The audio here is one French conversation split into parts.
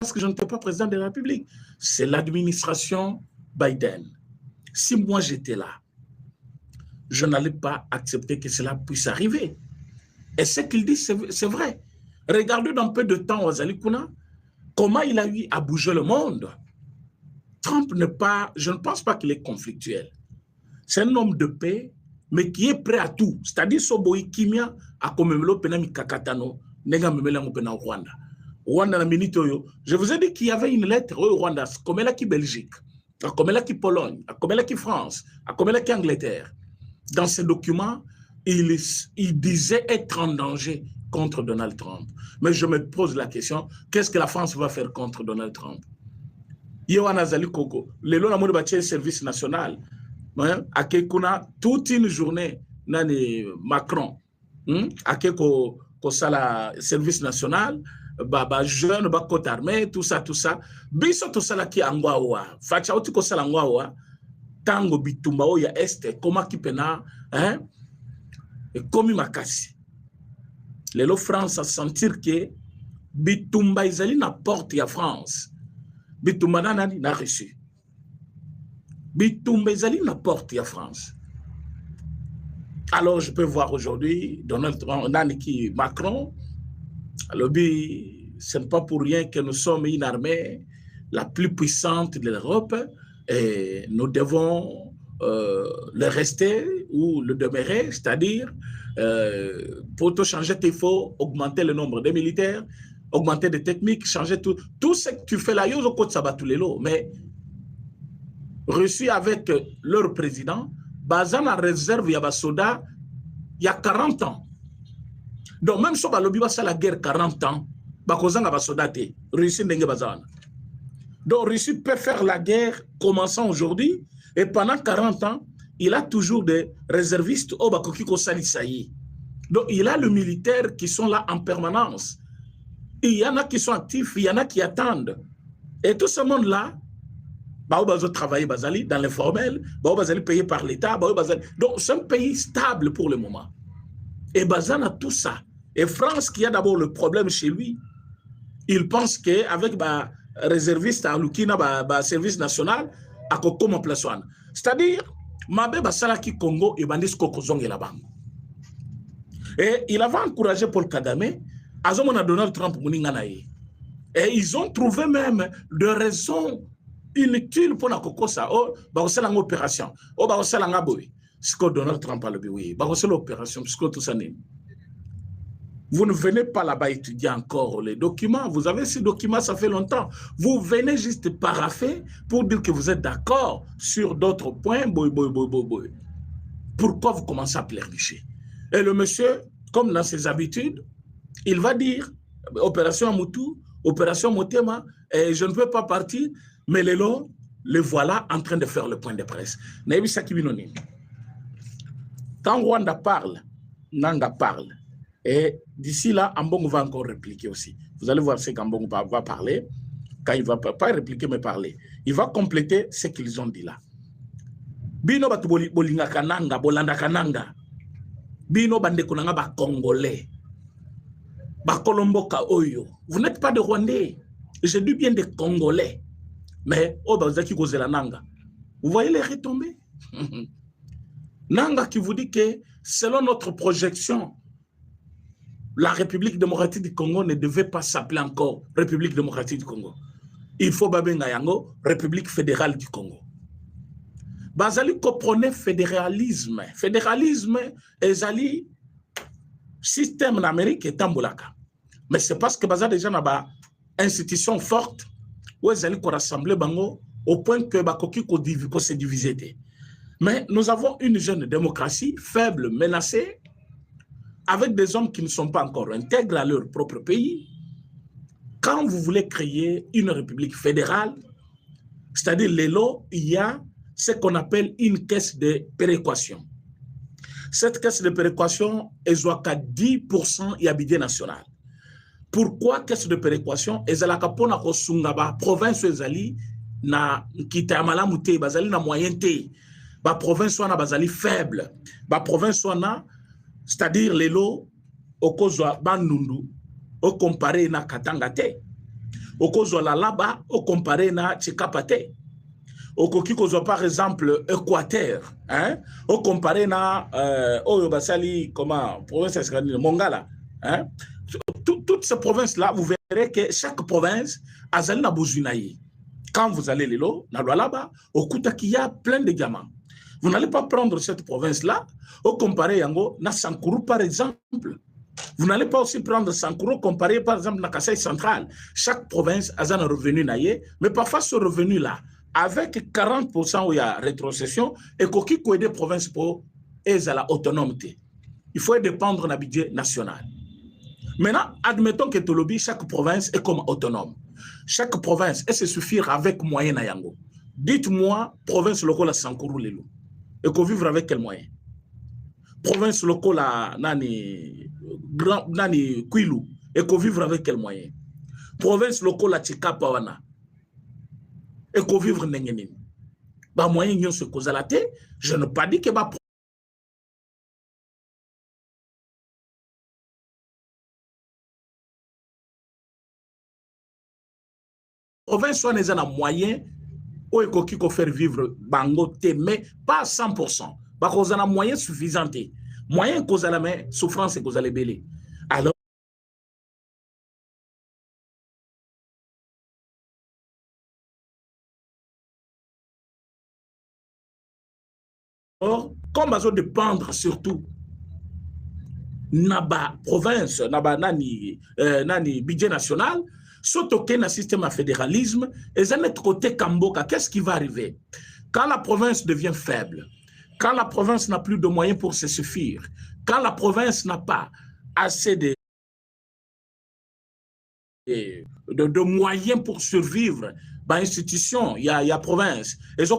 parce que je n'étais pas président de la République. C'est l'administration Biden. Si moi j'étais là, je n'allais pas accepter que cela puisse arriver. Et ce qu'il dit, c'est vrai. Regardez dans peu de temps, Wazali Kuna, comment il a eu à bouger le monde. Trump n'est pas, je ne pense pas qu'il est conflictuel. C'est un homme de paix, mais qui est prêt à tout. C'est-à-dire, Soboï Kimia, a komemelo penami kakatano, nega memelango pena au Rwanda. Rwanda na minitoyo. Je vous ai dit qu'il y avait une lettre au Rwanda, comme elle qui Belgique, comme elle qui Pologne, comme elle qui France, comme elle qui Angleterre. Dans ces documents, il disait être en danger contre Donald Trump. Mais je me pose la question, qu'est-ce que la France va faire contre Donald Trump? Yohanna Zali Koko, le long de bâtir service national, à Kekuna, toute une journée, nani Macron, à Keko, sala service national, baba jeune, ba côte armée, tout ça, biso tout ça là qui angwawa, facha oti ko sala angwawa, tango bitumba o ya este, koma kipena, et komi makasi. Lelo France a sentir que bitumba izali na porte ya France. Bitumba nani na reçu. Bitumba izali na porte ya France. Alors je peux voir aujourd'hui Donald Trump, Macron. Alors ce n'est pas pour rien que nous sommes une armée la plus puissante de l'Europe et nous devons le rester ou le demeurer, c'est-à-dire pour tout changer, il faut augmenter le nombre de militaires, augmenter des techniques, changer tout. Tout ce que tu fais là, mais reçu avec leur président, Bazan a réserve, il y a soda, il y a 40 ans. Donc même si on a la guerre 40 ans, Russie n'est pas. Donc Russie peut faire la guerre commençant aujourd'hui et pendant 40 ans, il a toujours des réservistes au Bakokiko Salisaï. Donc il a le militaire qui sont là en permanence. Il y en a qui sont actifs, il y en a qui attendent. Et tout ce monde-là, travailler dans l'informel, payé par l'État. Donc c'est un pays stable pour le moment. Et Bazan a tout ça. Et France, qui a d'abord le problème chez lui, il pense qu'avec réserviste à Lukina, service national, à Kokoma Plaswan. C'est-à-dire, Mabe Basalaki Congo et Bandis Kokozong et là-bas. Et il avait encouragé Paul Kagame, Azomona Donald Trump, Mouninganaï. Et ils ont trouvé même de raisons inutiles pour la Kokosa. Oh, Barosela opération. Oh, Barosela Boy. Ce que Donald Trump a le oui. Barosela opération, ce que tout ça n'est. Vous ne venez pas là-bas étudier encore les documents. Vous avez ces documents, ça fait longtemps. Vous venez juste paraffer pour dire que vous êtes d'accord sur d'autres points. Pourquoi vous commencez à pleurnicher? Et le monsieur, comme dans ses habitudes, il va dire opération Moutou, opération Motema, et je ne peux pas partir, mais le voilà en train de faire le point de presse. Quand Rwanda parle, Nanga parle. Et d'ici là, Ambongo va encore répliquer aussi. Vous allez voir ce qu'Ambongo va parler. Quand il ne va pas répliquer, mais parler. Il va compléter ce qu'ils ont dit là. Bino batu bolinga kananga, bolanda kananga. Bino bande kunanga ba Congolais. Ba Kolomboka Oyo. Vous n'êtes pas de Rwandais. Je dis bien des Congolais. Mais, oh, bazaki kozela nanga. Vous voyez les retombées? Nanga qui vous dit que selon notre projection, la République démocratique du Congo ne devait pas s'appeler encore République démocratique du Congo. Il faut Babenga Yango, République fédérale du Congo. Bazali comprenait fédéralisme. Fédéralisme, ezali système en Amérique et Tambolaka. Mais c'est parce que Bazali déjà n'a institution forte où ezali ko rassembler bango au point que Bakoki ko se diviser. Mais nous avons une jeune démocratie faible, menacée, avec des hommes qui ne sont pas encore intègres à leur propre pays. Quand vous voulez créer une république fédérale, c'est-à-dire il y a ce qu'on appelle une caisse de péréquation. Cette caisse de péréquation est à 10% et budget national. Pourquoi caisse de péréquation? Ezalaka pona ko sungaba province ezali na kitayamala mute bazali na moyenté. Ba province wana bazali faible. Ba province wana c'est-à-dire les lots au Kozwa Bandundu au comparé na Katangate. au Kozola là-bas, au comparé na Tchekapate. Au Kozola, par exemple, Équateur, hein, au comparé na Oyobasali, comment, province Mongala, hein. Toutes ces provinces-là, vous verrez que chaque province a na bozunaï. Quand vous allez là-bas, au Koutaki, il y a plein de diamants. Vous n'allez pas prendre cette province-là, au comparé yango na Sankourou, par exemple. Vous n'allez pas aussi prendre Sankourou comparé, par exemple, na Kasaï central. Chaque province a un revenu naïe, mais parfois ce revenu-là, avec 40% où il y a rétrocession, et qu'il y ait des provinces pour la autonomité. Il faut dépendre d'un budget national. Maintenant, admettons que Tolobi, chaque province est comme autonome. Chaque province est se suffire avec moyen na yango. Dites-moi, province locale à Sankourou Lelo. Et qu'on vivre avec quel moyen? Province locale à Nani Kwilu. Et qu'on vivre avec quel moyen? Province locale à Tchikapawana. Et qu'on vivre n'engenin. Bah moyen yon se cause à la tête. Je ne pas dit que bah province soit les moyen ou ekoki ko faire vivre bango te, mais pas à 100%. Bah cause a moyen suffisant. Moyen cause à la main souffrance et cause à la belé. Alors comme bazo dépendre surtout naba province naba nani budget national. Surtout qu'il y a un système à fédéralisme, et ça n'est côté Kamboka, qu'est-ce qui va arriver? Quand la province devient faible, quand la province n'a plus de moyens pour se suffire, quand la province n'a pas assez de moyens pour survivre, bah institution, il y a province, et ça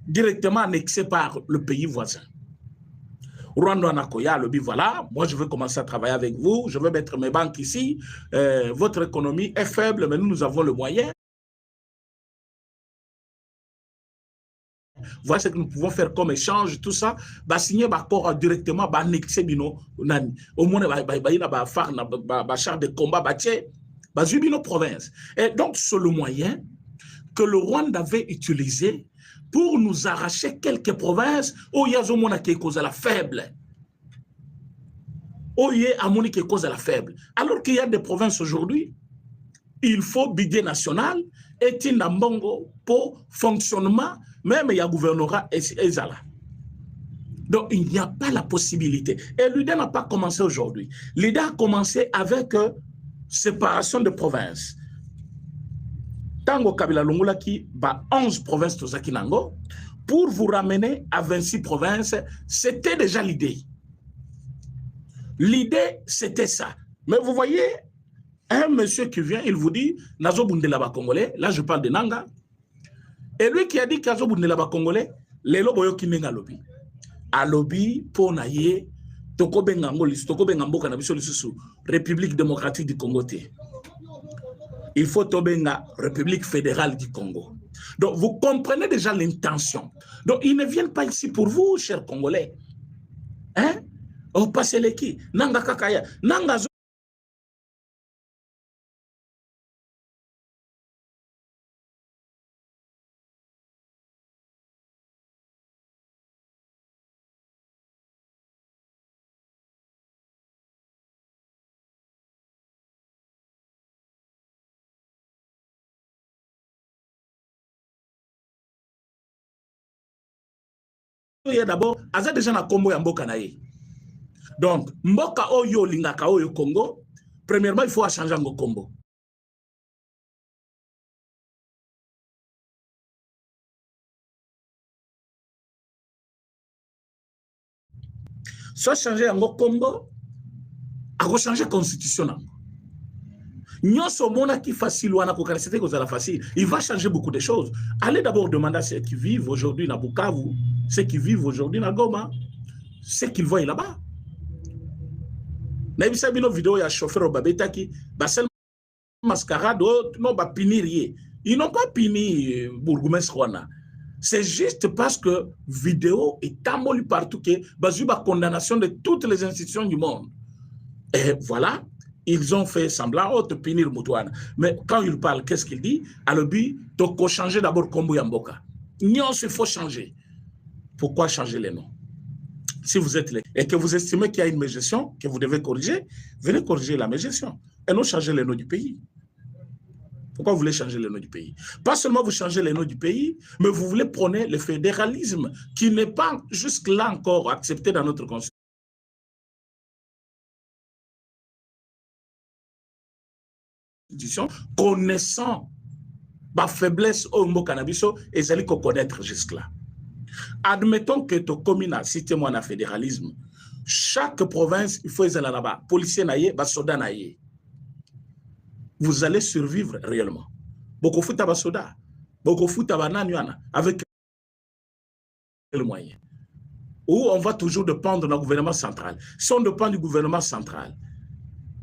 directement annexé par le pays voisin. Rwanda Nakoya, le voilà, moi je veux commencer à travailler avec vous, je veux mettre mes banques ici, votre économie est faible, mais nous avons le moyen. Voilà ce que nous pouvons faire comme échange, tout ça, bah signer l'accord directement, bah annexer bino, au moins bah faire bah char de combat, bah zubino province. Et donc c'est le moyen que le Rwanda avait utilisé pour nous arracher quelques provinces où il y a au moins qui cause la faible. Où il y a un qui cause la faible. Alors qu'il y a des provinces aujourd'hui, il faut budget national et Tinambongo pour fonctionnement, même il y a gouvernorat et Zala. Donc il n'y a pas la possibilité. Et l'idée n'a pas commencé aujourd'hui. L'idée a commencé avec séparation de provinces. Tango Kabila Lungula qui bat 11 provinces de Zakinango, pour vous ramener à 26 provinces, c'était déjà l'idée. L'idée, c'était ça. Mais vous voyez, un monsieur qui vient, il vous dit, Nazo Bundelaba Congolais, là je parle de Nanga, et lui qui a dit Nazo Bundelaba Congolais, les loboyo qui n'enga lobby. A lobby, pour naïe, Toko Bengangolis, Toko Bengambo Kanabiso Lissu, République démocratique du Congo. Il faut tomber la République fédérale du Congo. Donc, vous comprenez déjà l'intention. Donc, ils ne viennent pas ici pour vous, chers Congolais. Hein? On passe les qui? Nanga kakaya. Nanga zo. D'abord, Aza déjà na Congo ya mboka na ye. Donc, mboka oyo lingaka oyo Congo, premièrement, il faut changer en Congo. Soit changer en Congo, à changer la constitution. Il va changer beaucoup de choses. Allez d'abord demander à ceux qui vivent aujourd'hui à Bukavu, ceux qui vivent aujourd'hui à Goma, ceux qu'ils voient là-bas. Ils n'ont pas puni Bourgoumès. C'est juste parce que vidéo est amolue partout que Bazuba condamnation de toutes les institutions du monde. Et voilà. ils ont fait semblant, oh, te punir Moutouana. Mais quand il parle, qu'est-ce qu'il dit? À l'objet, il faut changer d'abord Kombo Yamboka. Non, il faut changer. Pourquoi changer les noms? Si vous êtes et que vous estimez qu'il y a une mégestion que vous devez corriger, venez corriger la mégestion et non changer les noms du pays. Pourquoi vous voulez changer les noms du pays? Pas seulement vous changez les noms du pays, mais vous voulez prôner le fédéralisme qui n'est pas jusque-là encore accepté dans notre constitution, connaissant ma faiblesse au mot cannabis et celle qu'on connaître jusque-là. Admettons que tu commune, citez-moi un fédéralisme, chaque province, il faut y aller là-bas, policier naïe, soda naïe. Vous allez survivre réellement. Beaucoup de foot soda, beaucoup de foot avec le moyen. Ou on va toujours dépendre du gouvernement central. Si on dépend du gouvernement central,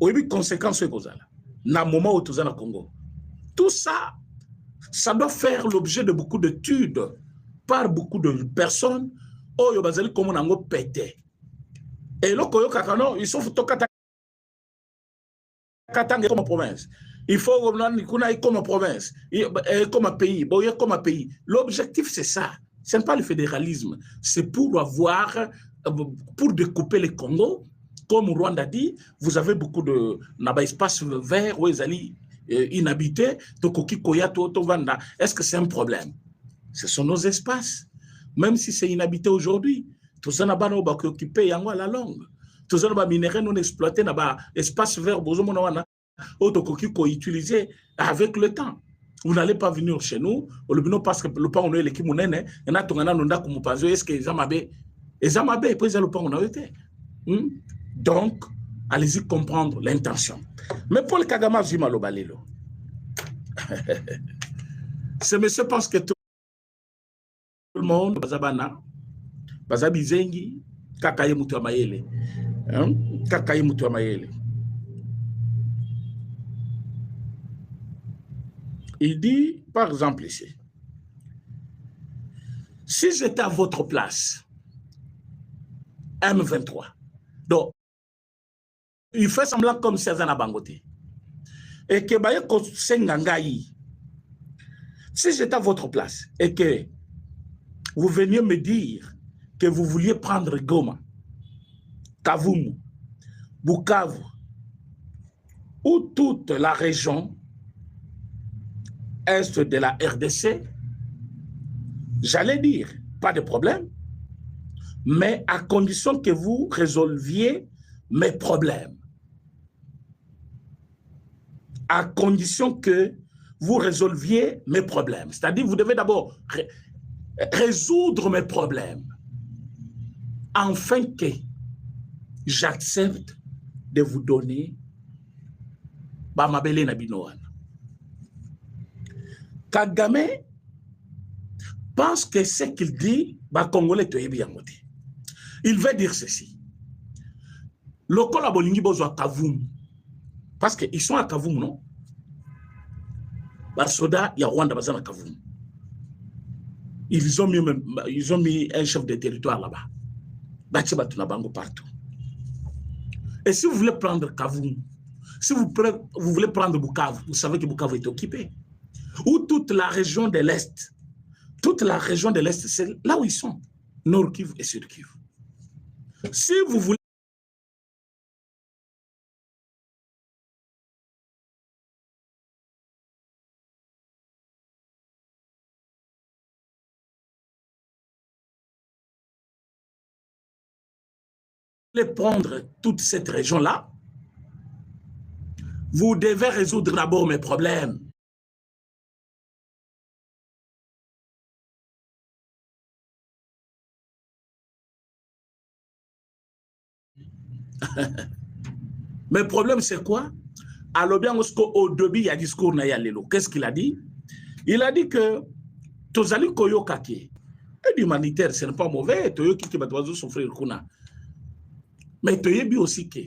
il y a des conséquences dans le moment où tu es au Congo. Tout ça, ça doit faire l'objet de beaucoup d'études par beaucoup de personnes. Oh, il y a comme on a pété. Et là, ils sont comme province. Il faut comme province, comme pays, comme pays. L'objectif, c'est ça. Ce n'est pas le fédéralisme. C'est pour avoir, pour découper le Congo. Comme Rwanda dit, vous avez beaucoup de espaces verts où ils allaient inhabités. Est-ce que c'est un problème? Ce sont nos espaces. Même si c'est inhabité aujourd'hui, tout ça n'a pas occupé la langue. Tout ça n'a pas minéré non exploité, n'a pas espace vert, utilisé avec le temps. Vous n'allez pas venir chez nous, parce que le pan on est l'équipe monnaie, et n'a ton ananda comme pas est-ce que les amabé, et puis le pan on a été. Donc, allez-y comprendre l'intention. Mais Paul Kagame Zuma Lobalelo, ce monsieur pense que tout le monde, Bazabana, Bazabizengi, Kakaye Mutuamayele, Kakaye Mutuamayele. Il dit, par exemple ici, si j'étais à votre place, M23, donc, il fait semblant comme Cézanne Bangote, et que Baye Sengangaï, si j'étais à votre place, et que vous veniez me dire que vous vouliez prendre Goma, Kavumu, Bukavu, ou toute la région est de la RDC, j'allais dire, pas de problème, mais à condition que vous résolviez mes problèmes. À condition que vous résolviez mes problèmes. C'est-à-dire, vous devez d'abord résoudre mes problèmes, afin que j'accepte de vous donner Bamabele Nabinoan. Kagame pense que ce qu'il dit, Congolais, il veut dire ceci. Le Kolabolingi Bozo Kavoum, parce qu'ils sont à Kavoum, non? Barsoda, il y a Rwanda Bazana Kavoum. Ils ont mis un chef de territoire là-bas. Batibatouna Bango partout. Et si vous voulez prendre Kavoum, si vous voulez prendre Bukavu, vous savez que Bukavu est occupé. Ou toute la région de l'Est. Toute la région de l'Est, c'est là où ils sont. Nord Kivu et Sud Kivu. Si vous voulez prendre toute cette région-là, vous devez résoudre d'abord mes problèmes. Mes problèmes, c'est quoi? Alors bien, au début, il y a discours Nayalelo. Qu'est-ce qu'il a dit? Il a dit que Tozali Koyo Kake, l'humanitaire, ce n'est pas mauvais, Toyo Kiki va souffrir Kuna. Mais Toyebi aussi que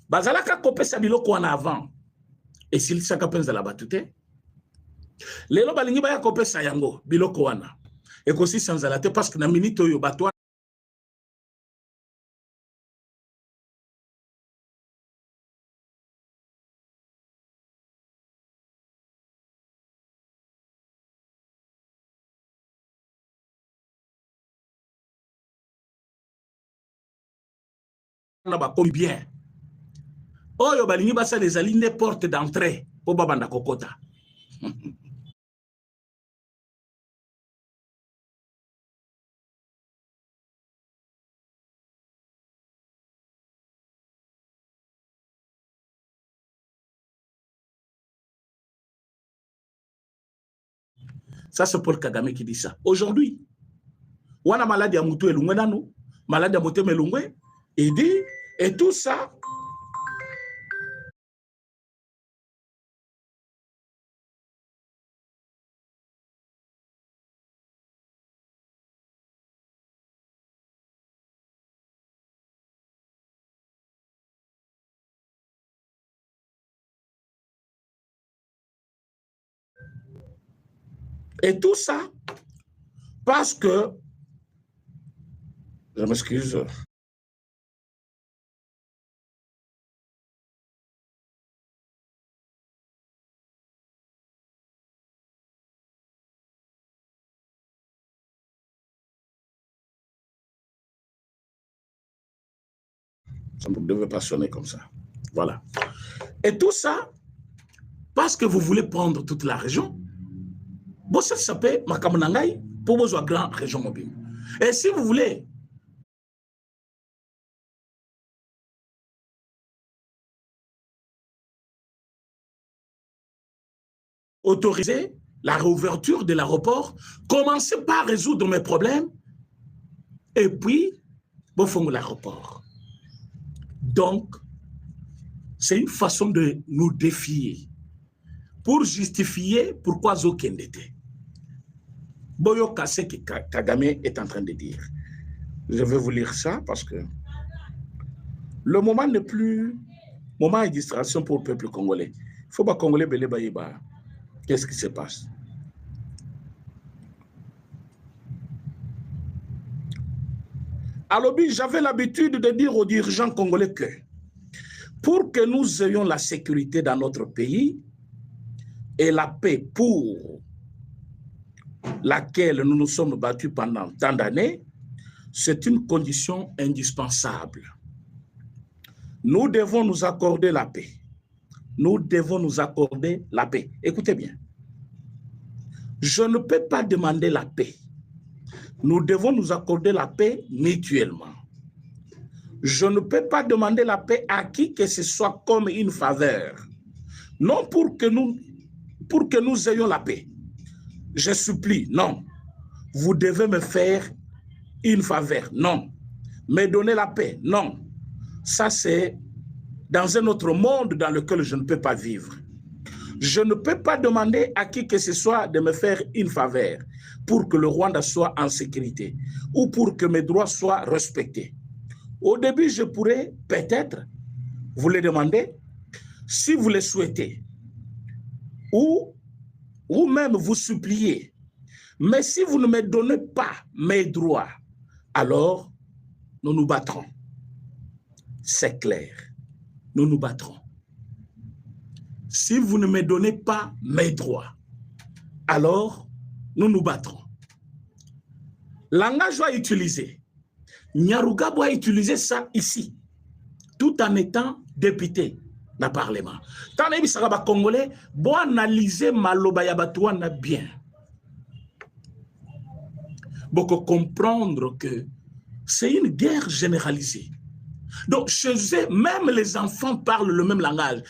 Bazalaka Kope Sabiloko en avant. Et s'il s'accapène de la batute, les lobalingi baya Kope Sayango, Biloko wana. Et aussi sans alate parce que na minute Toyo Batwa. comme bien. Oyo balingi basa les alignes des portes d'entrée pour babanda kokota. Ça, c'est Paul Kagame qui dit ça. Aujourd'hui, on a maladie à Moutou et Lungwenano, maladie à Moutou et Lungwe, il dit, et tout ça, parce que, je m'excuse, ça ne devait pas sonner comme ça. Voilà. Et tout ça, parce que vous voulez prendre toute la région, bon, ça s'appelle Makamunangai pour vos grandes régions mobiles. Et si vous voulez autoriser la réouverture de l'aéroport, commencez par résoudre mes problèmes, et puis, vous faites l'aéroport. Donc, c'est une façon de nous défier pour justifier pourquoi Zokendete. Boyo Kase que Kagame est en train de dire. Je vais vous lire ça parce que le moment n'est plus moment de distraction pour le peuple congolais. Il ne faut pas Congolais belé baïba. Qu'est-ce qui se passe? Alors, j'avais l'habitude de dire aux dirigeants congolais que pour que nous ayons la sécurité dans notre pays et la paix pour laquelle nous nous sommes battus pendant tant d'années, c'est une condition indispensable. Nous devons nous accorder la paix. Nous devons nous accorder la paix. Écoutez bien. Je ne peux pas demander la paix. Nous devons nous accorder la paix mutuellement. Je ne peux pas demander la paix à qui que ce soit comme une faveur. Non pour que nous ayons la paix. Je supplie, non. Vous devez me faire une faveur, non. Me donner la paix, non. Ça, c'est dans un autre monde dans lequel je ne peux pas vivre. Je ne peux pas demander à qui que ce soit de me faire une faveur pour que le Rwanda soit en sécurité ou pour que mes droits soient respectés. Au début, je pourrais peut-être vous le demander si vous le souhaitez ou même vous supplier. Mais si vous ne me donnez pas mes droits, alors nous nous battrons. C'est clair. Nous nous battrons. Si vous ne me donnez pas mes droits, alors nous nous battrons. Langage va utiliser. Nyarugabo a utilisé ça ici, tout en étant député dans le Parlement. Tant que les Congolais vont analyser Maloba Yabatouana bien. Beaucoup comprendre que c'est une guerre généralisée. Donc, chez eux, même les enfants parlent le même langage.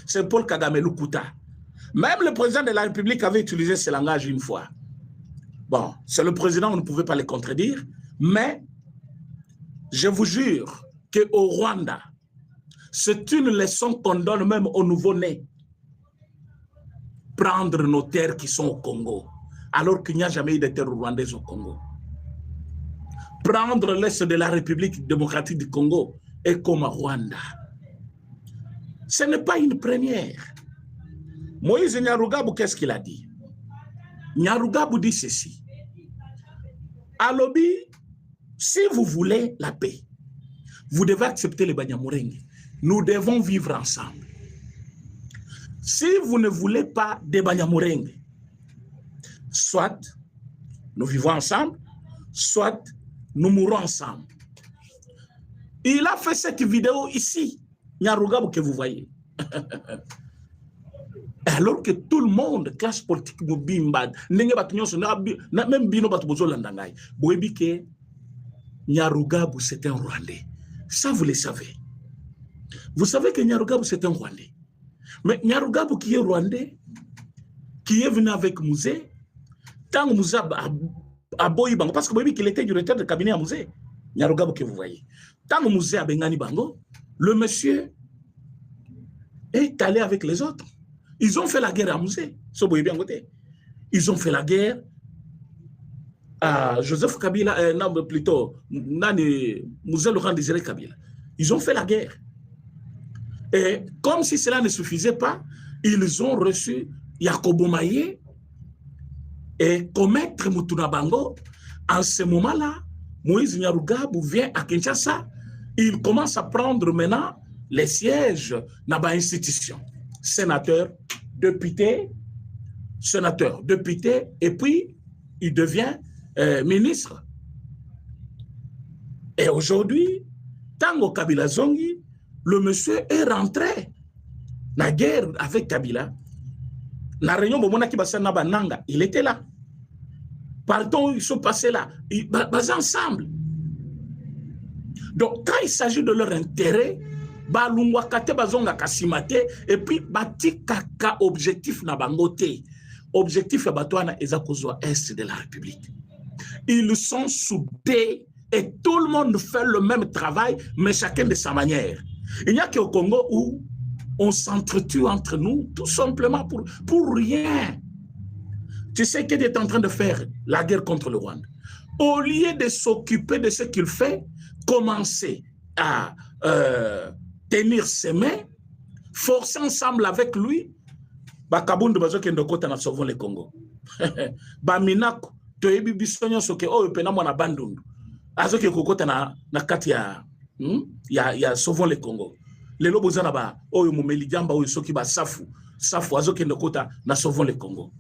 C'est Paul Kagame Lukuta. Même le président de la République avait utilisé ce langage une fois. Bon, c'est le président, on ne pouvait pas le contredire, mais je vous jure qu'au Rwanda, c'est une leçon qu'on donne même aux nouveau-nés. Prendre nos terres qui sont au Congo, alors qu'il n'y a jamais eu de terres rwandaises au Congo. Prendre l'est de la République démocratique du Congo et comme à Rwanda. Ce n'est pas une première. Moïse Nyarugabo, qu'est-ce qu'il a dit? Nyarugabo dit ceci. Alobi, si vous voulez la paix, vous devez accepter les Banyamulenge. Nous devons vivre ensemble. Si vous ne voulez pas des Banyamulenge, soit nous vivons ensemble, soit nous mourrons ensemble. Il a fait cette vidéo ici, Nyarugabu que vous voyez. Alors que tout le monde, classe politique, même Bino Batubozo Landangai, Boebike, Nyarugabu c'est un Rwandais. Ça vous le savez. Vous savez que Nyarugabu c'est un Rwandais. Mais Nyarugabu qui est Rwandais, qui est venu avec Musée, tant Musée a Boyi Bango, parce que Boebi qu'il était directeur de cabinet à Musée, Nyarugabu que vous voyez. Tant Musée a Bengani Bango, le monsieur est allé avec les autres. Ils ont fait la guerre à Musée. Ils ont fait la guerre à Joseph Kabila, non, plutôt, Musée Laurent Désiré Kabila. Ils ont fait la guerre. Et comme si cela ne suffisait pas, ils ont reçu Yakobo Maye et commettre Mutuna Bango. En ce moment-là, Moïse Nyarugabu vient à Kinshasa. Il commence à prendre maintenant les sièges dans l'institution. Sénateur, député, et puis il devient ministre. Et aujourd'hui, Tango Kabila Zongi, le monsieur est rentré dans la guerre avec Kabila. La réunion Nanga, il était là. Pardon, ils sont passés là. Ils basés ensemble. Donc, quand il s'agit de leur intérêt, et puis bati kaka objectif na bangote. Objectif Batouana est est de la République. Ils sont soudés et tout le monde fait le même travail, mais chacun de sa manière. Il n'y a qu'au Congo où on s'entretue entre nous, tout simplement pour rien. Tu sais qu'il est en train de faire la guerre contre le Rwanda. Au lieu de s'occuper de ce qu'il fait, commencer à tenir ses mains, forcer ensemble avec lui, Bakabundu bazoke ndokota na sauvons le Congo. Baminako toyebi bisonyo soke oyo pena mwana bandundu. Azoke kokota na kati ya sauvons le Congo. Lelo bozana ba oyo mumeli jamba oyo soki ba safu azoke ndokota na sauvons le Congo.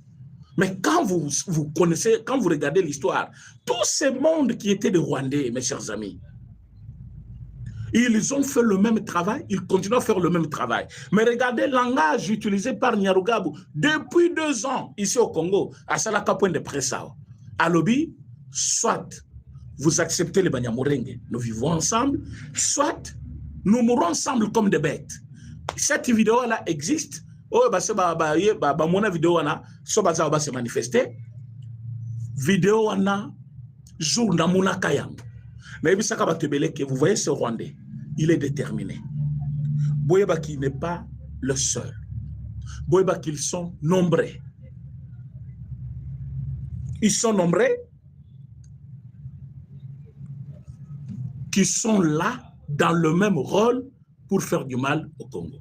Mais quand vous connaissez, quand vous regardez l'histoire, tout ce monde qui était des Rwandais, mes chers amis, ils ont fait le même travail, ils continuent à faire le même travail. Mais regardez le langage utilisé par Nyarugabu depuis 2 ans ici au Congo, à Salaka point de presse. À Lobi, soit vous acceptez les Banyamurenge, nous vivons ensemble, soit nous mourrons ensemble comme des bêtes. Cette vidéo-là existe. Oh, mon vidéo là, va se manifester. Vidéo là, jour na muna kayang. Mais vous voyez ce Rwandais, il est déterminé. Boyeba qui n'est pas le seul. Boyeba qu'ils sont nombreux. Ils sont nombreux qui sont là dans le même rôle pour faire du mal au Congo.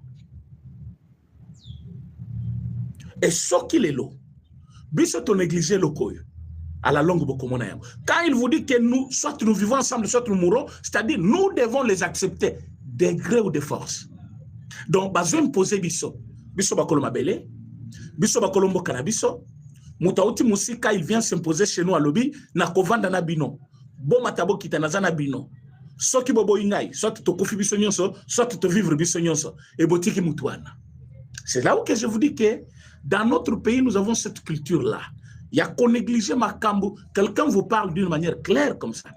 Et ce qu'il est là, biso négliger le koyo à la longue beaucoup. Quand il vous dit que nous, soit nous vivons ensemble, soit nous mourons, c'est-à-dire nous devons les accepter de gré ou de force. Donc, bazo imposer biso bakolo mabele, biso bakolo mbokana biso, mutauti musika il vient s'imposer chez nous à Lobi, na kovanda na bino, bon matabo kitanaza na bino, soki bobo ingai, soit to kofi biso nyonso, soit to vivre biso nyonso, et botiki mutuana. C'est là où que je vous dis que dans notre pays, nous avons cette culture-là. Il y a qu'on néglige Makambo. Quelqu'un vous parle d'une manière claire comme ça.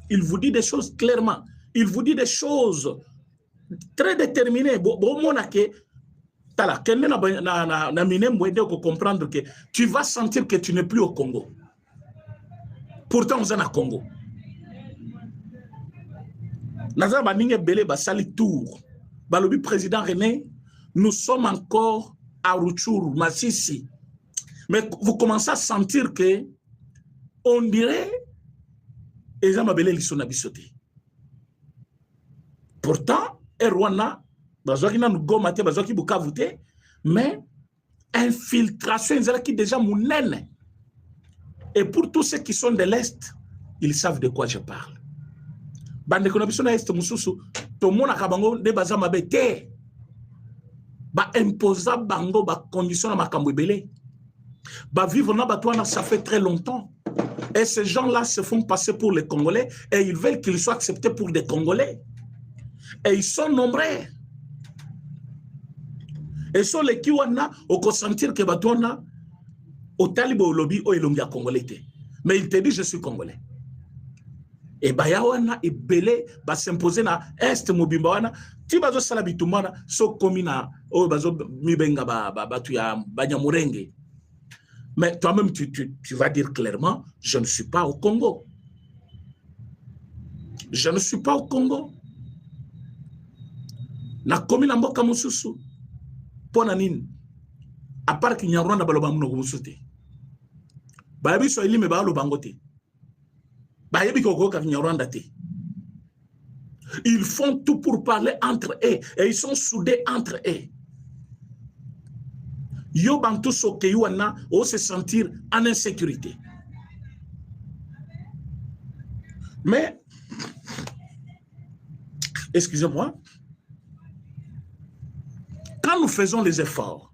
Il vous dit des choses clairement. Il vous dit des choses très déterminées. Comprendre que tu vas sentir que tu n'es plus au Congo. Pourtant, on est au Congo. Balobi président René, nous sommes encore à Rutshuru, Masisi. Mais vous commencez à sentir que on dirait pourtant, Rwanda, mais infiltration qui déjà mounene. Et pour tous ceux qui sont de l'Est, ils savent de quoi je parle. Bande konabiso na Est mususu, to mona kabango de bazama bete. Ba imposa bango ba condition na makambo ebele. Ba vivre na batouana ça fait très longtemps. Et ces gens-là se font passer pour les Congolais et ils veulent qu'ils soient acceptés pour des Congolais. Et ils sont nombreux. Et sont les qui wana au consentir que batona au talibo lobby au elongia congolais. Mais il te dit je suis congolais. Et bayawana et belé va s'imposer na est mobimba wana ti bazo sala bitumana so komina o bazo mibenga batu ya banyamurenge. Mais toi-même tu vas dire clairement je ne suis pas au Congo. Je ne suis pas au Congo. Na komina mboka mususu pona nini à part qu'il y a Rwanda baloba muno musuté. Ba yabi so ilime ba lo bangote. Ba yabi ko ko ka Rwanda te. Ils font tout pour parler entre eux et ils sont soudés entre eux. Yo bantu so ke yuana o se sentir en insécurité. Mais excusez-moi, quand nous faisons les efforts,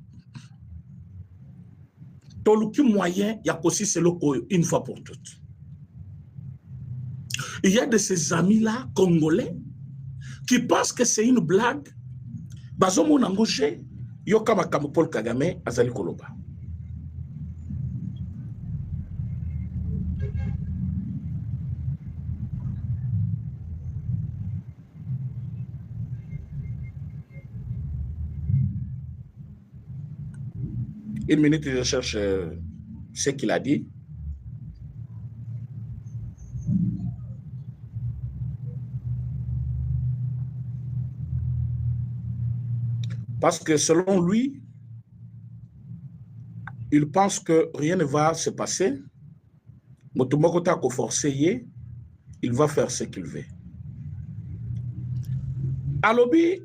toluki moyen ya kosi seloko une fois pour toutes. Il y a de ces amis-là, congolais, qui pensent que c'est une blague. Bazomo nangoshe, yo kama Paul Kagame, azali koloba. Une minute, je cherche ce qu'il a dit. Parce que selon lui, il pense que rien ne va se passer. Motumokota ko forcé, il va faire ce qu'il veut. Alobi,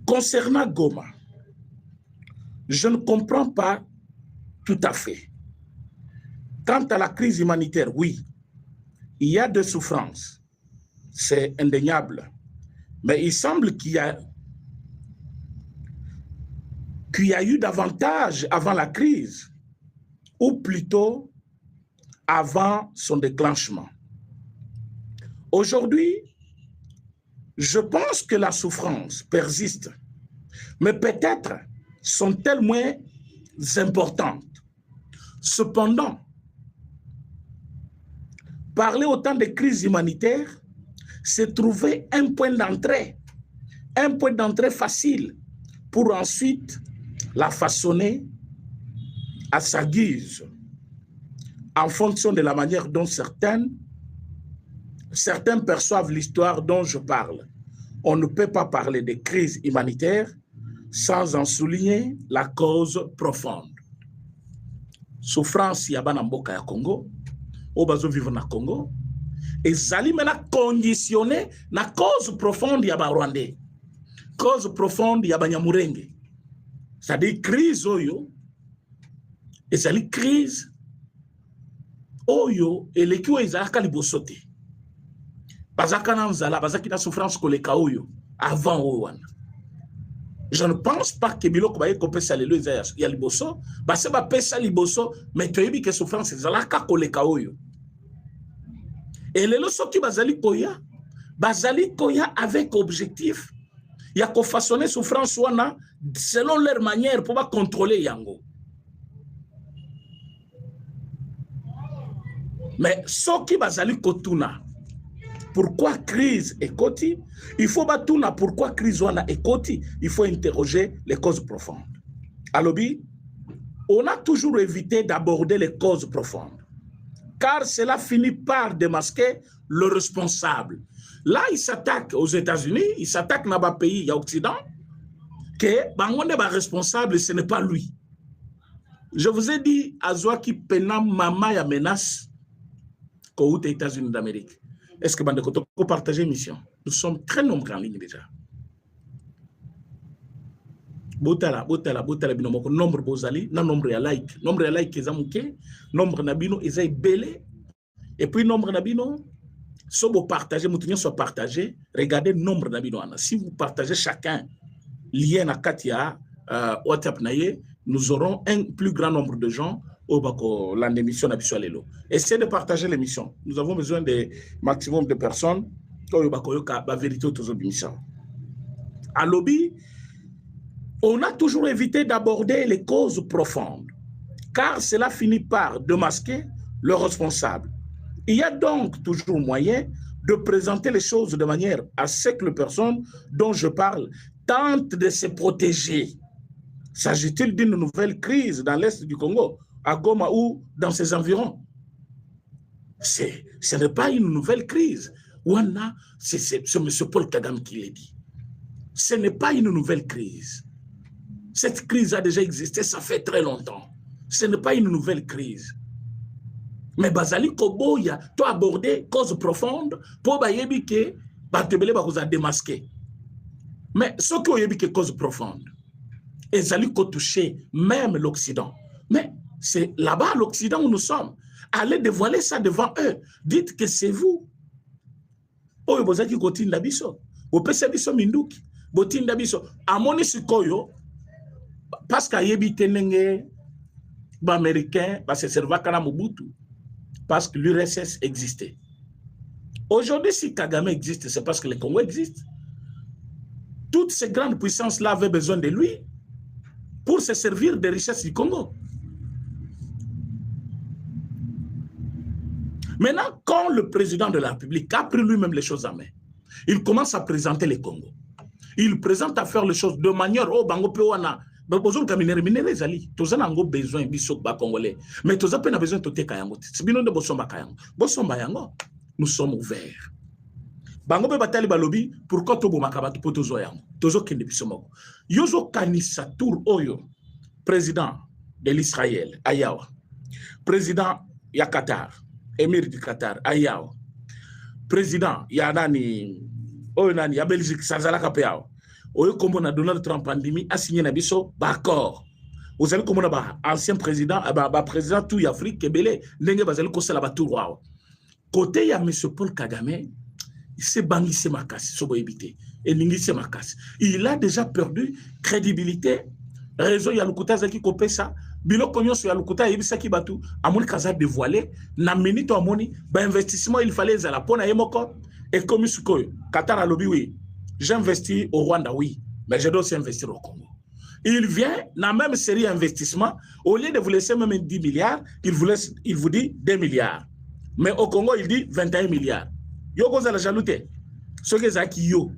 concernant Goma, je ne comprends pas tout à fait. Quant à la crise humanitaire, oui, il y a des souffrances. C'est indéniable. Mais il semble qu'il y a eu davantage avant la crise, ou plutôt avant son déclenchement. Aujourd'hui, je pense que la souffrance persiste, mais peut-être sont-elles moins importantes. Cependant, parler autant de crises humanitaires, c'est trouver un point d'entrée facile pour ensuite la façonner à sa guise, en fonction de la manière dont certains perçoivent l'histoire dont je parle. On ne peut pas parler de crise humanitaire sans en souligner la cause profonde. Souffrance yabana mboka ya Congo, obazo vivre na Congo, et zali mena conditionné la cause profonde yaba Rwandais, cause profonde yaba Nyamurenge. C'est-à-dire crise oyo, et zali crise oyo, et l'équipe ezalaka libosote. Bazaka na nzala, bazaki na souffrance koleka oyo, avant oyo. Je ne pense pas que biloko baye kopesa lelo ya liboso, base ba pesa liboso, mais toyebi que souffrance ezalaka koleka oyo. Et lelo soki bazali koya avec objectif, ya ko façonner souffrance wana selon leur manière pour pas contrôler yango. Mais soki bazali kotuna, pourquoi crise est koti? Il faut batuna pourquoi crise wana est koti? Il faut interroger les causes profondes. Alobi, on a toujours évité d'aborder les causes profondes, car cela finit par démasquer le responsable. Là, il s'attaque aux États-Unis, il s'attaque dans les pays, il y a Occident, que bangonde ba responsable, ce n'est pas lui. Je vous ai dit, Azwa qui pena mama ya menace aux États-Unis d'Amérique. Est-ce que vous pouvez partager mission? Nous sommes très nombreux en ligne déjà. Botala, binomoko, nombre bozali, na nombre ya like. Nombre ya like ezamuke, nombre nabino ezay belé. Et puis nombre nabino, si vous partagez, moutounio soit partagé, regardez nombre nabino. Si vous partagez chacun lien à Katia, WhatsApp naye, nous aurons un plus grand nombre de gens au bako l'émission n'abisualelo. Essayez de partager l'émission. Nous avons besoin de maximum de personnes La vérité à lobby, on a toujours évité d'aborder les causes profondes, car cela finit par démasquer le responsable. Il y a donc toujours moyen de présenter les choses de manière à ce que les personnes dont je parle tentent de se protéger. S'agit-il d'une nouvelle crise dans l'Est du Congo, à Goma ou dans ses environs? Ce n'est pas une nouvelle crise. C'est M. Paul Kagame qui l'a dit. Ce n'est pas une nouvelle crise. Cette crise a déjà existé, ça fait très longtemps. Ce n'est pas une nouvelle crise. Mais Bazali Koboya, tu as abordé cause profonde pour bayebi que Batebele va démasquer. Mais ce qui est cause profonde, ils allaient toucher même l'Occident. Mais c'est là-bas, l'Occident, où nous sommes. Allez dévoiler ça devant eux. Dites que c'est vous. Oh, vous avez dit que vous avez minduki. Botinda biso. Amoni sikoyo, parce qu'il y a des Américains, parce que c'est le Mobutu, parce que l'URSS existait. Aujourd'hui, si Kagame existe, c'est parce que le Congo existe. Toutes ces grandes puissances-là avaient besoin de lui pour se servir des richesses du Congo. Maintenant, quand le président de la République a pris lui-même les choses en main, il commence à présenter le Congo. Il présente à faire les choses de manière au Bango Pewana. Mais nous avons besoin de Congolais. Mais nous avons besoin de Kayango. Nous sommes ouverts. Bango pe batali balobi pourquoi to bomaka batu po tozo yango tozo kende biso moko yozo kanisa tour oyo président de l'Israël ayawa président ya Qatar émir du Qatar ayawa président ya nani oyo nani ya Belgique sazalaka pe yawa oyo kombo na Donald Trump andimi asigné na biso ba accord vous allez komona ba ancien président ba président tout Afrique kebele ndenge bazali ko sala ba tour wawa côté ya monsieur Paul Kagame. Il a déjà perdu crédibilité. Réseau Yalukuta Zaki Kopesa, Bilo Konyoso Yalukuta Yebisaki Batu, Amoni Kaza dévoilé, na minute amoni, ba investissement il fallait à la pona Yemoko, et comme Sukoy, Qatar a lobby, oui, j'investis au Rwanda, oui, mais je dois aussi investir au Congo. Il vient, dans la même série d'investissements, au lieu de vous laisser même 10 milliards, il vous dit 2 milliards. Mais au Congo, il dit 21 milliards. Yo goza la jaloute. Ce que zaki yo,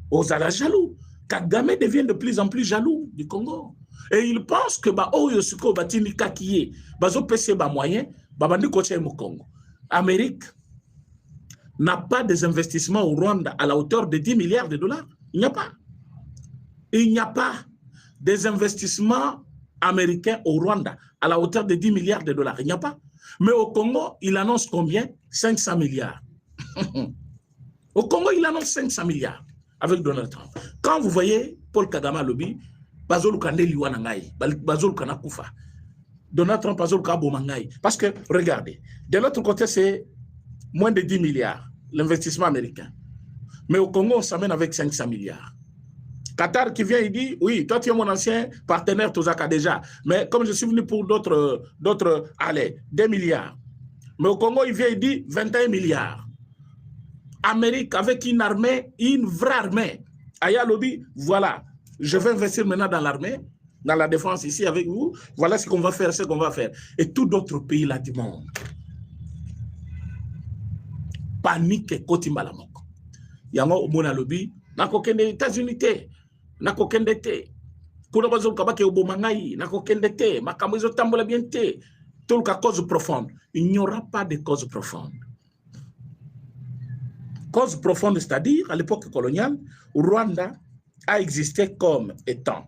ozala jaloux. Kagame devient de plus en plus jaloux du Congo. Et il pense que ba oyo suko batini kakiye, bazo pese ba moyen, ba bandi koche mo Congo. Amérique n'a pas des investissements au Rwanda à la hauteur de 10 milliards de dollars. Il n'y a pas. Il n'y a pas des investissements américains au Rwanda à la hauteur de 10 milliards de dollars. Il n'y a pas. Mais au Congo, il annonce combien? 500 milliards. Au Congo, il annonce 500 milliards avec Donald Trump. Quand vous voyez Paul Kagame lobby, Donald Trump, parce que, regardez, de l'autre côté, c'est moins de 10 milliards, l'investissement américain. Mais au Congo, on s'amène avec 500 milliards. Qatar qui vient, il dit, oui, toi tu es mon ancien partenaire, Tozaka déjà, mais comme je suis venu pour d'autres, allez, 2 milliards. Mais au Congo, il vient, il dit 21 milliards. Amérique avec une armée, une vraie armée. Aya lobby, voilà, je vais investir maintenant dans l'armée, dans la défense ici avec vous. Voilà ce qu'on va faire, ce qu'on va faire. Et tout d'autres pays là du monde. Panique et kotimbalamoko. Yango mona lobby, nako kende États-Unis te, nako kende te. Kuna bazo kabake obomangai, nako kende te, makambo tambola bien te. Tout le cause profonde. Il n'y aura pas de cause profonde. Cause profonde, c'est-à-dire, à l'époque coloniale, Rwanda a existé comme étant.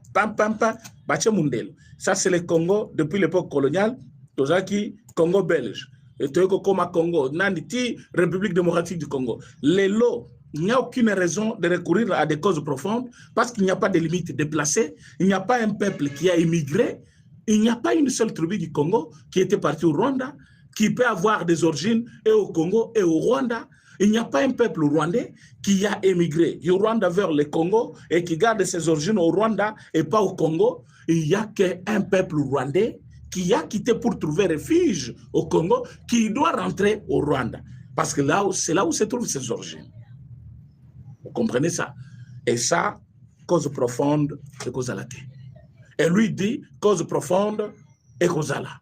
Ça, c'est le Congo depuis l'époque coloniale. Tozaki, Congo belge. Et Congo, Nanditi, République démocratique du Congo. Les lots, il n'y a aucune raison de recourir à des causes profondes parce qu'il n'y a pas de limites déplacées. Il n'y a pas un peuple qui a immigré. Il n'y a pas une seule tribu du Congo qui était partie au Rwanda, qui peut avoir des origines et au Congo et au Rwanda. Il n'y a pas un peuple rwandais qui a émigré du Rwanda vers le Congo et qui garde ses origines au Rwanda et pas au Congo. Il n'y a qu'un peuple rwandais qui a quitté pour trouver refuge au Congo, qui doit rentrer au Rwanda. Parce que c'est là où se trouvent ses origines. Vous comprenez ça? Et ça, cause profonde, c'est cause à la tête. Et lui dit, cause profonde, et cause à la.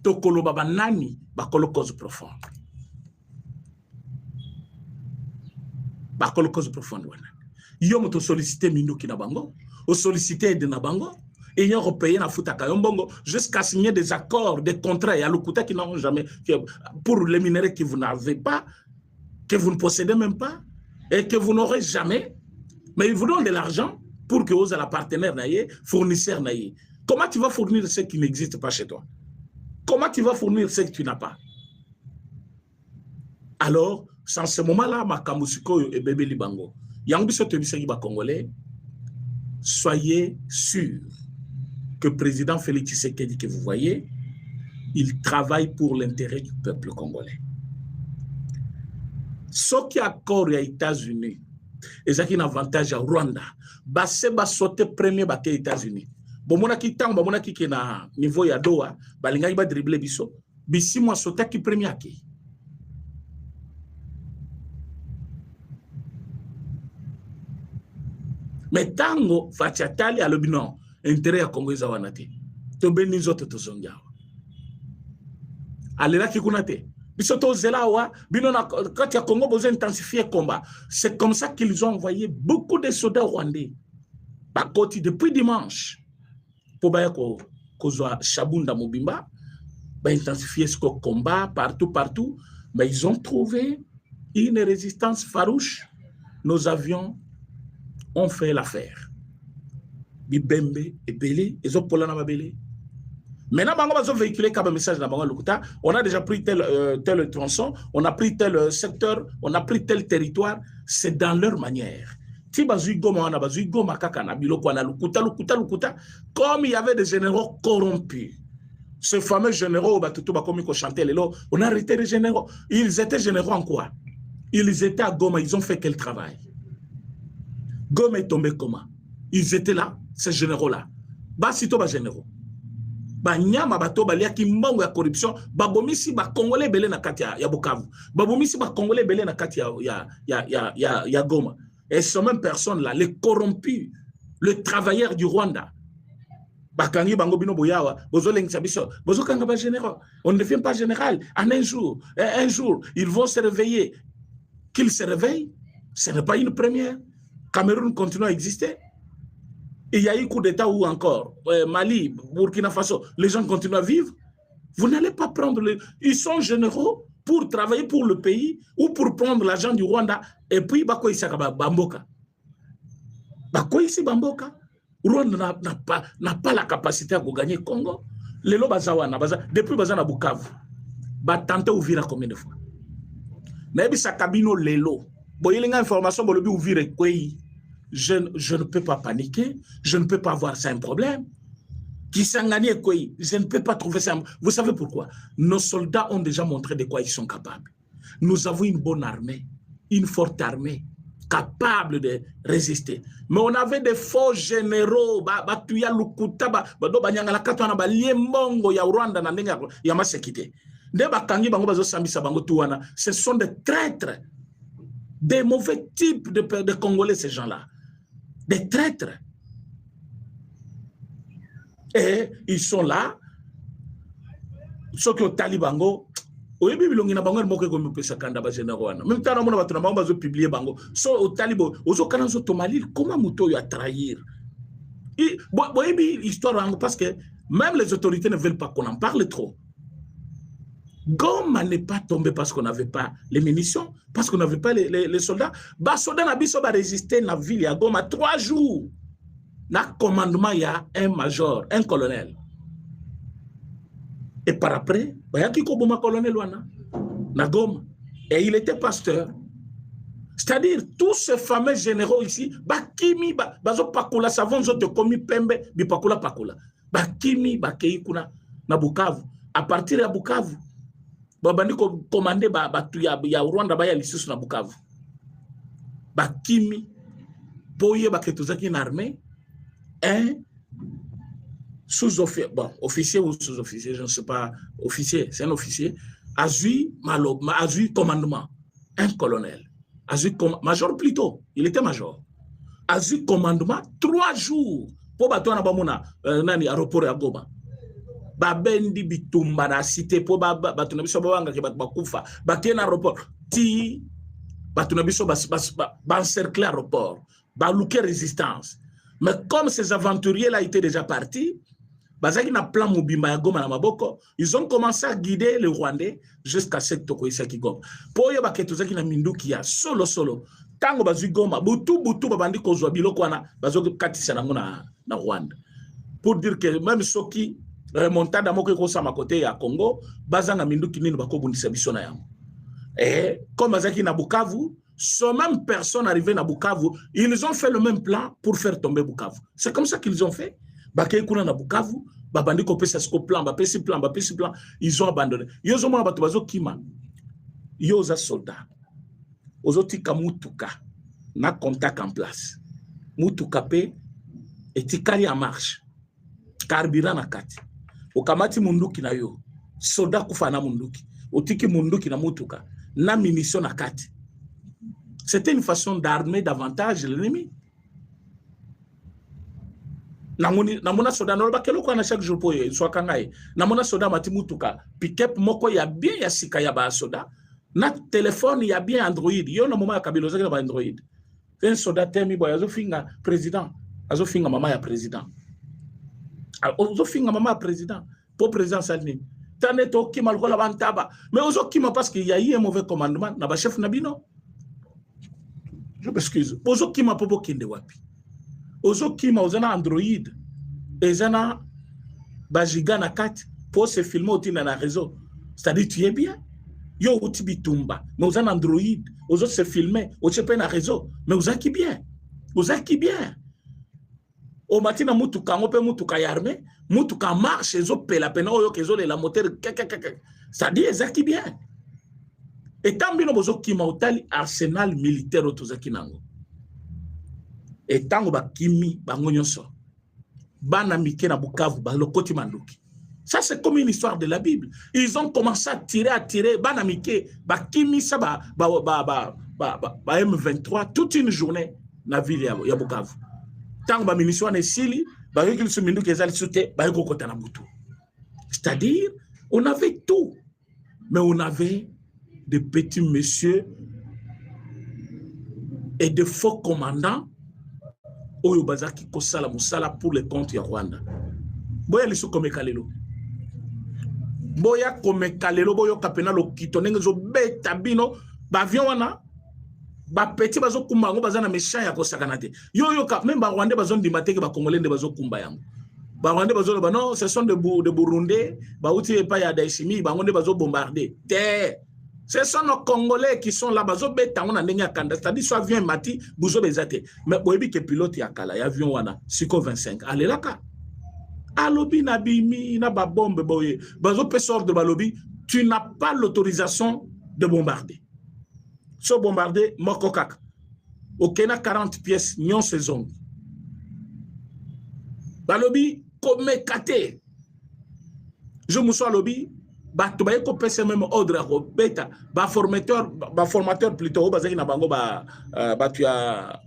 Tokolo baba nani, bakolo cause profonde. Bakolo cause profonde. Yom to sollicité minou ki na bango, o sollicité de na bango, et ils ont payé na futaka yombongo jusqu'à signer des accords, des contrats et à l'okuta qui n'ont jamais, pour les minéraux que vous n'avez pas, que vous ne possédez même pas, et que vous n'aurez jamais, mais ils vous donnent de l'argent pour que vous ayez la partenaire naïe, fournisseur naïe. Comment tu vas fournir ce qui n'existe pas chez toi? Comment tu vas fournir ce que tu n'as pas? Alors, sans ce moment-là, Makamusiko et bébé Libango, Yangbiso Tebiseki ba Congolais, soyez sûrs que le président Félix Tshisekedi que vous voyez, il travaille pour l'intérêt du peuple congolais. Ce qui accord aux États-Unis, et ça qui a un avantage à Rwanda, c'est de sauter premier aux États-Unis. Bon, mon qui tang, mon qui est na niveau ya Doha, balinga iba dribbler biso, bisi moi sauter qui premier qui. Mais tango fachatali à l'obino intérêt à Congo zawanate. To beni zoto to zongia. Alela ki kunate. Biso to zelawa bino na quand ya Congo besoin intensifier combat. C'est comme ça qu'ils ont envoyé beaucoup de soldats rwandais. Par côté depuis dimanche pour ba ko kozwa Shabunda Mobimba, ba intensifier ce combat partout, mais ils ont trouvé une résistance farouche. Nos avions ont fait l'affaire. Bibembe et Belé, ils ont polana Belé. Maintenant, on a véhiculé comme message dans Lukuta. On a déjà pris tel tronçon, on a pris tel secteur, on a pris tel territoire. C'est dans leur manière. Comme il y avait des généraux corrompus. Ce fameux généraux, on a arrêté les généraux. Ils étaient généraux en quoi? Ils étaient à Goma, ils ont fait quel travail? Goma est tombé comment? Ils étaient là, ces généraux-là. Bah, si toi, généraux. Bah, nyama bato balia ki mbongo ya corruption, bah, bomisi ba Congolais belé na kati ya Bukavu. Bah, bomisi ba Congolais belé na kati ya Goma. Et ces mêmes personnes-là, les corrompus, les travailleurs du Rwanda. Bah, kangi bango bino boyawa, bozo lengisa biso, bozo kanga ba généraux. On ne devient pas général. En un jour, ils vont se réveiller. Qu'ils se réveillent, ce n'est pas une première. Cameroun continue à exister. Et il y a eu coup d'État ou encore Mali, Burkina Faso, les gens continuent à vivre. Vous n'allez pas prendre les... Ils sont généraux pour travailler pour le pays ou pour prendre l'argent du Rwanda et puis bako ici Bamboka. Bako ici Bamboka. Rwanda n'a pas la capacité à gagner Congo. Les lots bazawana, depuis bazana Bukavu, tenter ouvrir combien de fois? Mais sa cabine lelo. Bon, il y a une information pour le but ouvrir je ne peux pas paniquer, je ne peux pas voir ça un problème. Qui s'en gagne quoi? Je ne peux pas trouver ça. Vous savez pourquoi? Nos soldats ont déjà montré de quoi ils sont capables. Nous avons une bonne armée, une forte armée, capable de résister. Mais on avait des faux généraux, ce sont des traîtres, des mauvais types de Congolais, ces gens-là. Des traîtres. Et ils sont là. Ceux qui ont talibango, au début, ils ont bango moke comme pesa kanda ba généraux. Même temps, on a battu bango bazo publier bango. So au talibo, aux okaranzo tomalil, comment muto ya trahir? Bon, histoire parce que même les autorités ne veulent pas qu'on en parle trop. Goma n'est pas tombé parce qu'on n'avait pas les munitions, parce qu'on n'avait pas les soldats. Les soldats n'ont résisté dans la ville à Goma 3 jours. Dans le commandement, il y a un major, un colonel. Et par après, il y a un colonel na Goma. Et il était pasteur. C'est-à-dire, tous ces fameux généraux ici, Bakimi, Bazo Pakula, Savon, Zote Komi Pembe, Bipakula Pakula. Bakimi, Bakei Kuna, na Bukavu. À partir de Bukavu, Babani commandé ya Rwanda baya lisus na Bukavu. Bakimi boye baketozaki na armée un sous-officier, bon, officier ou sous-officier, je ne sais pas, officier, c'est un officier, a eu commandement, un colonel. major plutôt, il était major. A eu commandement 3 jours pour bateau na bamona nani aéroport ya Goma. Babendi bitumba na cité pour bato na biso banga ke bakufa. Baké na aéroport ti bato na biso ba encercler aéroport, ba louker résistance. Mais comme ces aventuriers là étaient déjà partis, bazaki na plan mobimba ya Goma na maboko, ils ont commencé à guider les Rwandais jusqu'à cette toko isaki Goma. Po yo baketo zaki na minduki ya solo tango bazui Goma butu babandi kozwa biloko wana bazo katisa nango na Rwanda. Pour dire que même soki remontada moko ko sama côté ya Congo bazanga minduki nini bakobundisa biso na yango. Et comme bazaki na Bukavu, ces mêmes personnes arrivées à Bukavu, ils ont fait le même plan pour faire tomber Bukavu. C'est comme ça qu'ils ont fait. Bakay kuna na Bukavu, babandi ko pesa sko plan, ba pesi plan, ils ont abandonné. Yozo mona bato bazo kima. Yoza soldat. Ozotika mutuka na contact en place. Mutuka pe etikali en marche. Carburant na kati. Okamati munduki na yo. Soldat kufa na munduki. Otiki munduki na mutuka. Na munition na kati. C'était une façon d'armer davantage l'ennemi. Namona soda noroba keloko na chaque jour poye so kangai. Namona soda mati mutuka. Pick-up moko ya bien ya sika ya ba soda. Na téléphone ya bien Android. Yo na moment ya kabilo zaki na ba Android. Un soda temi boy azo finga président. Azo finga mama ya président. Azo finga mama ya président. Pour président salini. Tane to ki malko la bantaba. Mais ozo kima parce qu'il y a eu un mauvais commandement na ba chef nabino. Je m'excuse. Ozo kima popo kinde wapi. Ozo kima ozana Android. Ezana bajiga na kati pour se filmer au na réseau. C'est-à-dire tu es bien. Yo uti bitumba. Mais ozana Android. Ozo se filmer. Ozo pe na réseau. Mais ozaki bien. Ozaki bien. O matina mutuka ngope mutuka yarme. Mutuka marche. Ezo pela pena oyo kezo le la moteur. C'est-à-dire ezaki bien. Et tant bino bozo kima otali arsenal militaire otozaki nango. Et tango ba kimi bango nyonso bana mike na Bukavu ba lokoti manduki. Ça c'est comme une histoire de la Bible. Ils ont commencé à tirer bana mike ba kimi ça ba M23 toute une journée na ville ya Bukavu. Tango ba munition na sili ba rekil su minduki ezali soute ba kokota na butu. C'est-à-dire on avait tout mais on avait de petits messieurs et de faux commandants oyo bazaki kosala musala pour le compte ya Rwanda. Boya liso kome kalelo. Boya kome kalelo boyo kapena lo kitone zo beta bino ba avion wana ba petit bazo kumba ngo bazana méchant ya kosakana te. Yo ka même ba Rwanda bazo ndima te ke ba Congolais nde bazo kumba yango. Ba Rwanda bazo ba non ce sont de Burundais ba uti pa ya Daishimi ba ngonde bazo bombarder. Te ce sont nos Congolais qui sont là, bazo beta on a ndenge kanda, c'est-à-dire soit avion mati, buzo bezate. Mais boyebi ke pilote ya kala, ya avion wana, Siko 25. Allez là ka. Alobi na bimi na ba bombe boye. Bazo pe sort de balobi, tu n'as pas l'autorisation de bombarder. So bombarder moko kaka. Okena 40 pièces nyon saison. Balobi comme kate. Je me sois lobby bato ba ko pese même ordre ko beta ba formateur plutôt bazaki na bango tu ya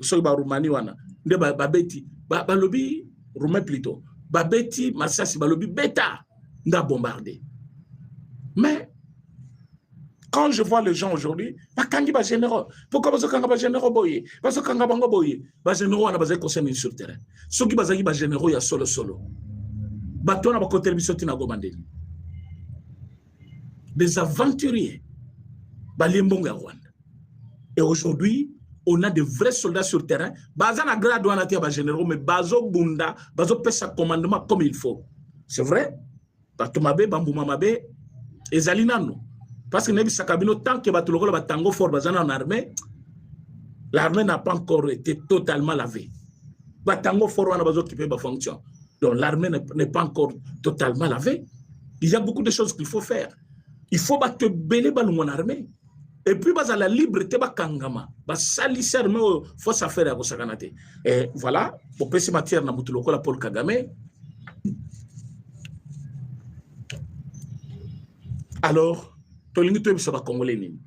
so ba Roumanie wana nde ba beti ba lobi roumain plutôt ba beti Masasi ba lobi beta nda bombarder. Mais quand je vois les gens aujourd'hui ba kangi ba généraux pourquoi bazo kanga ba généraux boye bazo kanga bango boye ba généraux wana bazaki conseiller sur terrain soki bazaki ba généraux ya solo bateau na ba côté bisoti na gomandeli des aventuriers balimbongo ya Rwanda. Et aujourd'hui on a de vrais soldats sur terrain bazana grade wana te ba généraux mais bazo bunda bazo pesa commandement comme il faut. C'est vrai bato mabe bambuma mabe ezali nano parce que nebi sakabino tant que bato lokola batango fort bazana en armée, l'armée n'a pas encore été totalement lavée. Batango fort wana bazo occuper ba fonction. Donc l'armée n'est pas encore totalement lavée. Il y a beaucoup de choses qu'il faut faire. Il faut te belé balou armée. Et puis bas à la liberté ba kangama, ba salisser mais faut ça faire à kosakanate. Et voilà, pour passer matière na mutuloko la Paul Kagame. Alors, tolingi to bisa ba congolais nini.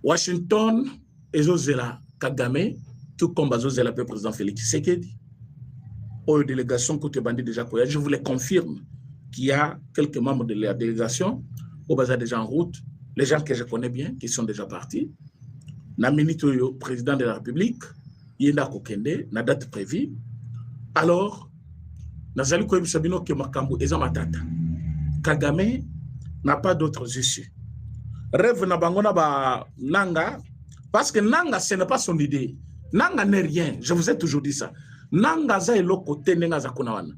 Washington, ezozela Kagame, tout comme bazozela le président Félix Tshisekedi. Aux délégations côté bandit déjà, je vous les confirme qu'il y a quelques membres de la délégation au bazar déjà en route, les gens que je connais bien, qui sont déjà partis. Namini Toyo, président de la République, Yenda Kokende, na date prévue. Alors, Nazali Koyebi Sabino ke makambo eza matata. Kagame n'a pas d'autres issues. Rêve na bangona ba Nanga, parce que Nanga, ce n'est pas son idée. Nanga n'est rien, je vous ai toujours dit ça. Nanga za elo côté nenga za kunawana.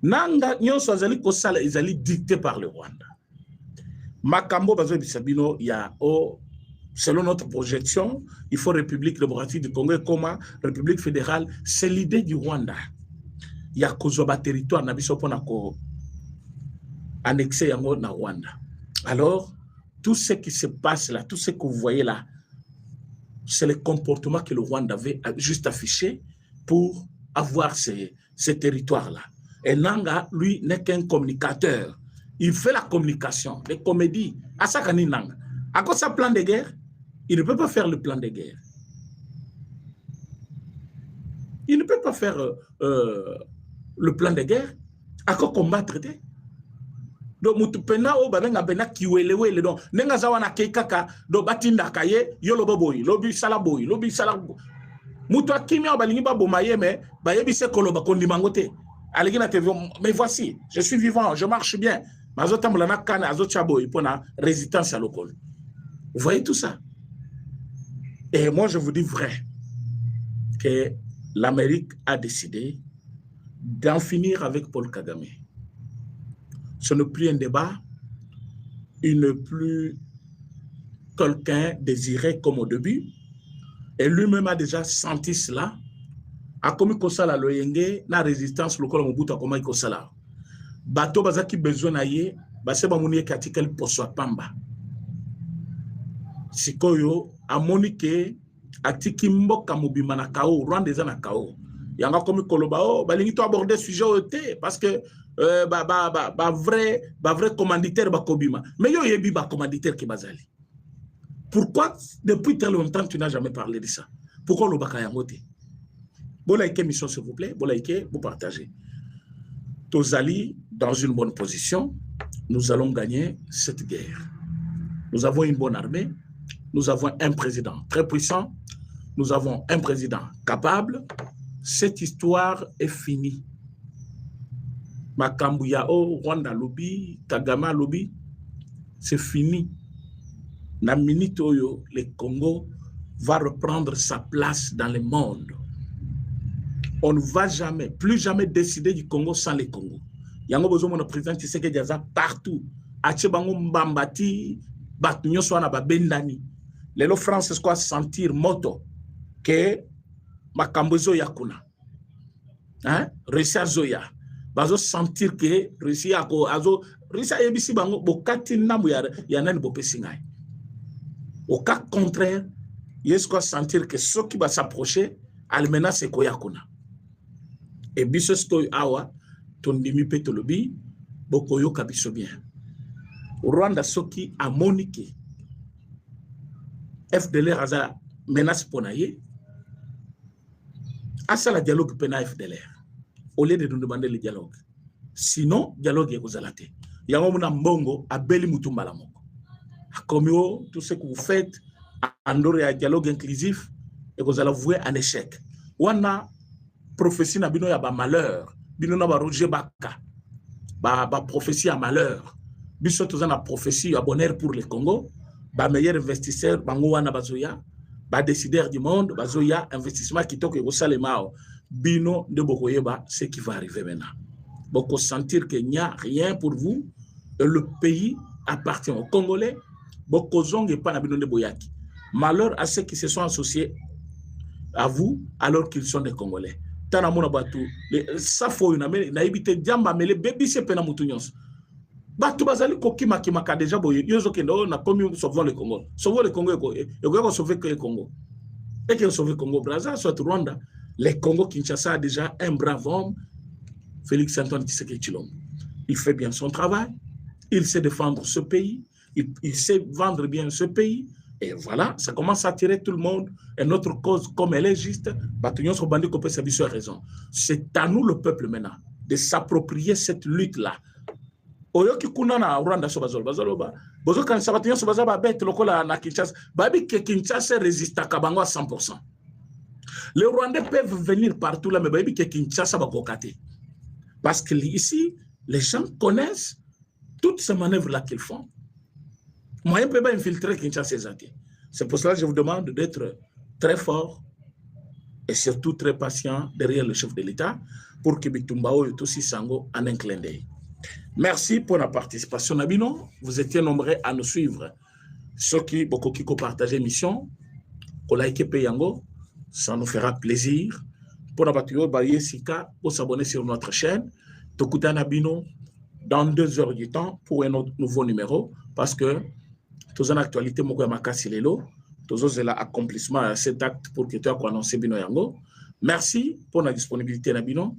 Nanga nyonso azali kosala ezali dicté par le Rwanda. Makambo bazo bisabino ya selon notre projection, il faut République démocratique du Congo comme République fédérale, c'est l'idée du Rwanda. Il y a kozoba territoire na biso pona ko annexé yango na Rwanda. Alors tout ce qui se passe là, tout ce que vous voyez là, c'est le comportement que le Rwanda avait juste affiché pour avoir ces territoires-là. Et Nanga, lui, n'est qu'un communicateur. Il fait la communication, les comédies. À ça, Nanga. À cause de plan de guerre, il ne peut pas faire le plan de guerre. Il ne peut pas faire le plan de guerre. À quoi combattre? Donc, mutupena o babenga bena kiwelewele donc nenga zawana keikaka do batinda kaye yolo boboy lobi salaboy lobi salabo mutu akimia balingi ba bomaye mais bayebise koloba kondimangote aligina TV mais voici je suis vivant je marche bien mazotamla na kana azochaboy pona résistance à lokol. Vous voyez tout ça? Et moi je vous dis vrai que l'Amérique a décidé d'en finir avec Paul Kagame. Ce n'est plus un débat, il n'est plus quelqu'un désiré comme au début. Et lui-même a déjà senti cela. A comme il loyenge na résistance locale Mobutu comme il kosala. Bato bazaki besoin naie, base ba moniye katika liposo pamba. Sikoyo amonike atiki mboka mobima na kao, Rwanda eza na kao. Yanga comme koloba o balingi to aborder sujet oté parce que vrai commanditaire bakobima. Mais yo yebi ba commanditaire ki bazali. Pourquoi depuis très longtemps tu n'as jamais parlé de ça? Pourquoi le baka yangote? Bon like mission s'il vous plaît, bon like, vous partagez. Tozali dans une bonne position, nous allons gagner cette guerre. Nous avons une bonne armée, nous avons un président très puissant, nous avons un président capable. Cette histoire est finie. Makambu yao, Rwanda lobby, Kagame lobby, c'est fini. Na minute oyo, le Congo va reprendre sa place dans le monde. On ne va jamais, plus jamais décider du Congo sans le Congo. Yango bozo mon président Tshisekedi aza partout. Ache bango mbambati, bat nyoso na babendani. Lelo France quoi sentir moto que makambu zo yakuna. Hein? Russia zoya. Bazo sentir que Russia ko azo Russia yebisi bango bokati nambu ya nani bopesingai. Au cas contraire, il faut sentir que ceux qui vont s'approcher, elle menace koyakuna. Et biso stoy awa, ton demi petolobi, bokoyo kabiso bien. Rwanda soki a monique. FDLR aza menace ponaye. Asa la dialogue pena FDLR. Au lieu de nous demander le dialogue. Sinon, dialogue est kozalate. Yango muna mbongo abeli mutumba la moko. Comme tout ce que vous faites en dehors du dialogue inclusif et vous allez vouer un échec. On a prophétie na bino ya ba malheur, bino na ba Roger Baka, ba prophétie à malheur. Biso tous na prophétie à bonheur pour le Congo, ba meilleur investisseur bango wana bazoya, ba décideur du monde bazoya investissement qui toque au salemao. Bino de bokoyeba ce qui va arriver maintenant. Boko sentir qu'il n'y a rien pour vous et le pays appartient aux Congolais. Malheur à ceux qui se sont associés à vous alors qu'ils sont des Congolais. Ça faut une naïbité diamba mais les bébés c'est pena mutunyos. Batu bazali kokima kimaka déjà boye yozo kendo na komi sauvons le Congo. Sauvons le Congo et on sauver que le Congo. Et que sauver Congo Brazza soit Rwanda. Le Congo Kinshasa a déjà un brave homme, Félix Antoine Tshisekedi Tshilombo. Il fait bien son travail, il sait défendre ce pays. Il sait vendre bien ce pays Et voilà, ça commence à attirer tout le monde. Et notre cause, comme elle est juste, raison. C'est à nous, le peuple, maintenant, de s'approprier cette lutte-là. Oyoki kuna na Rwanda so bazoloba bozo kan sabatinyo so bazaba bet lokola na Kinshasa babi que Kinshasa résiste à Kabango à 100%. Les Rwandais peuvent venir partout là mais babi que Kinshasa va kokate. Parce que ici les gens connaissent toutes ces manœuvres là qu'ils font. Moi je peux pas infiltrer Kinshasa. C'est pour cela que je vous demande d'être très fort et surtout très patient derrière le chef de l'État pour que Bitumbao et aussi Sango en un clin d'œil. Merci pour la participation, Nabino. Vous étiez nombreux à nous suivre. Ceux qui ont partagé l'émission, ça nous fera plaisir. Pour s'abonner sur notre chaîne. Tokuta Nabino dans 2 heures du temps pour un autre nouveau numéro. Parce que tous en actualité, tous en accomplissement à cet acte pour que tu aies annoncé Bino Yango. Merci pour la disponibilité, Nabino.